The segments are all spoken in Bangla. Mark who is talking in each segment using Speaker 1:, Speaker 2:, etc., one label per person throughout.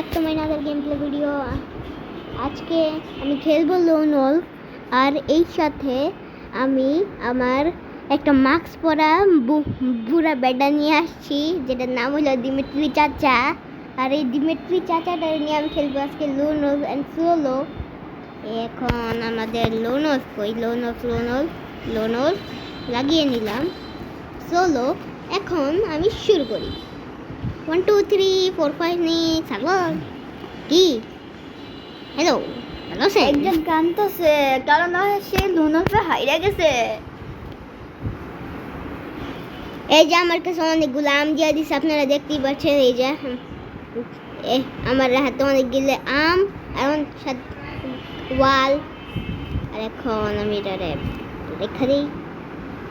Speaker 1: একটা মাইনাদের গেম প্লে ভিডিও। আজকে আমি খেলবো লোন ওল্ফ, আর এই সাথে আমি আমার একটা মাস্ক পরা বুড়া বেডা নিয়ে আসছি, যেটার নাম হলো দিমিত্রি চাচা। আর এই দিমিত্রি চাচাটা নিয়ে আমি খেলবো আজকে লোন ওল্ফ অ্যান্ড সোলো। এখন আমাদের লোন ওল্ফ কই, লোন ওল্ফ লাগিয়ে নিলাম সোলো। এখন আমি শুরু করি। 1 2 3 4 5 6 কি হ্যালো হ্যালো স্যার,
Speaker 2: একজন কাঁদতেছে কারণ সে লুনোতে হাইরা গেছে।
Speaker 1: এই যে আমার কাছে অনেকগুলো আম দিয়ে দিচ্ছে, আপনারা দেখতেই পাচ্ছেন। এই যে আমার হাতে অনেকগুলো আম, এখন ওয়াল। আর এখন আমি এটা রেখা দিই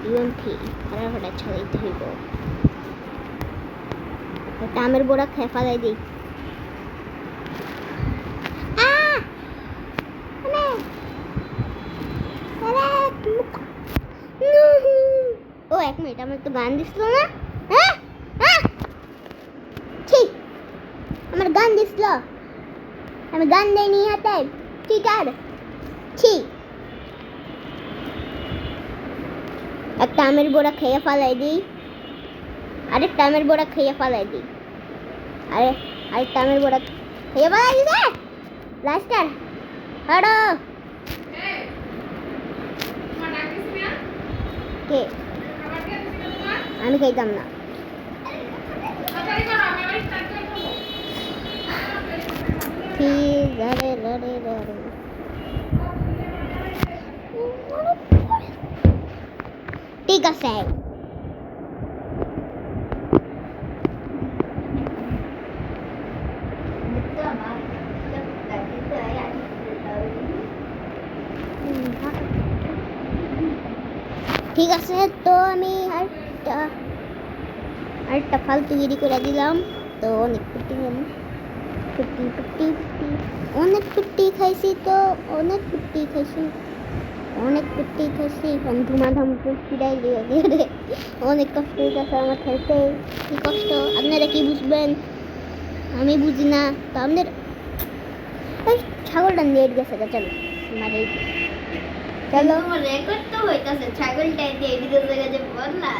Speaker 1: ইউএমপি ফাটাফাটা ছড়াইতে হইব। আমের বোড়া খেয়ে ফেলাই দিই। ও এক মিনিট, আমার তো গান দিছিল না। ঠিক, আমার গান দিছিল, আমি গান দেয়নি হাতে। ঠিক আর ঠিক একটা আমের বোড়া খেয়ে ফেলাই দিই, আরেকটা আমের বোড়া খেয়ে ফেলাই দিই, আরেকটা আমের বোড়া খেয়ে ফেলাই দিবে। লাস্টার হাড়ো কে, আমি খাইতাম না। ঠিক আছে, ঠিক আছে। তো আমি আরেকটা ফালতুগিরি করে দিলাম। তো অনেক পুটি খাইছি, তো অনেক পুটি খাইছি। ধুমাধাম পুটিটাই দিয়ে অনেক কষ্ট হইতেছে আমার খেলতে। কি কষ্ট আপনারা কি বুঝবেন, আমি বুঝি না। তো আপনাদের ছাগলটা নেট গেছে, চলো মারে
Speaker 2: চলো আমার রেকর্ড তো হইতাছে ছাগলটাই দিয়ে এদিকে জায়গা যে বললা।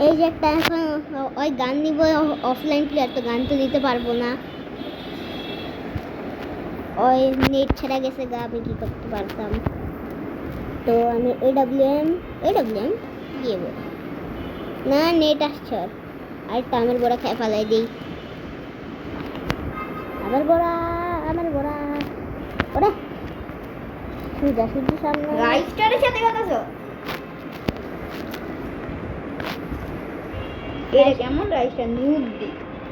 Speaker 1: এই যে একটা এখন ওই গান নিব, অফলাইন প্লেয়ার, তো গান তো নিতে পারবো না, ওই নেট ছেড়ে গেছে গা, আমি কি করতে পারতাম। তো আমি এডব্লিউএম দিয়ে না, নেট আসছে। আর টামের বড়া খেয়ে ফেলাই দিই। আমার বড়া ওরে সুজা সামনে
Speaker 2: রাইস্টারের সাথে কথাছো। এটা কেমন রাইস্টার নিউডি?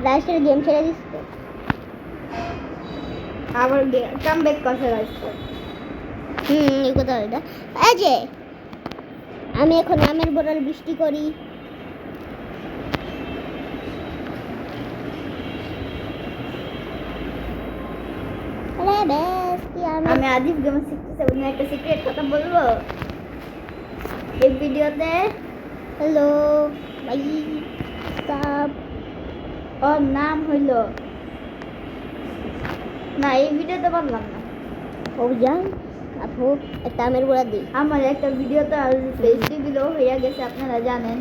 Speaker 1: রাইস্টার গেম ছেড়ে দিস তো,
Speaker 2: আবার কামব্যাক করছে রাইস্টার।
Speaker 1: এই কথা এটা। এই যে আমি এখন আমের বড়ার বৃষ্টি করি।
Speaker 2: আমি আজিব গেম শিখতেছি, অন্য একটা সিক্রেট কথা বলবো এই ভিডিওতে।
Speaker 1: হ্যালো ভাই সাব,
Speaker 2: ওর নাম হইল না, এই ভিডিওতে বললাম না।
Speaker 1: অভিযান আপু একটা আমের বড়া দিই।
Speaker 2: আমার একটা ভিডিওতে ফেস্টিভ্যাল হয়ে গেছে, আপনারা জানেন।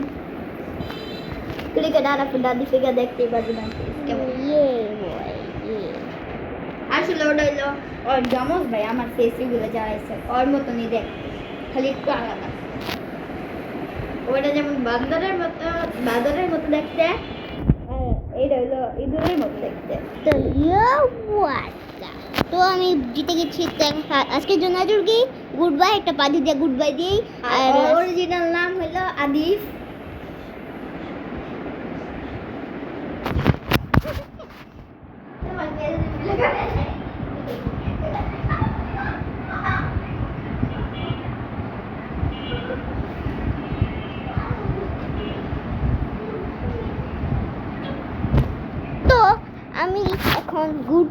Speaker 2: ক্রিকেট আর আপনি দাদি থেকে দেখতেই পারবেন কেমন। আসলে ওটা হইলো ওর জমজ ভাই, আমার ফেস্টিভ্যালে যারাইছে ওর মতনই দেখ, খালি একটু আলাদা। ওটা যেমন বান্দরের মতো দেখতে, এইটা হইলো ইঁদুরের মতো দেখতে।
Speaker 1: তো আমি জিতে গেছি। আজকের জন্য গুড বাই, একটা পাদি দিয়ে গুড বাই দিই।
Speaker 2: আর অরিজিনাল নাম হইলো আদিফ।
Speaker 1: তো আমি এখন গুড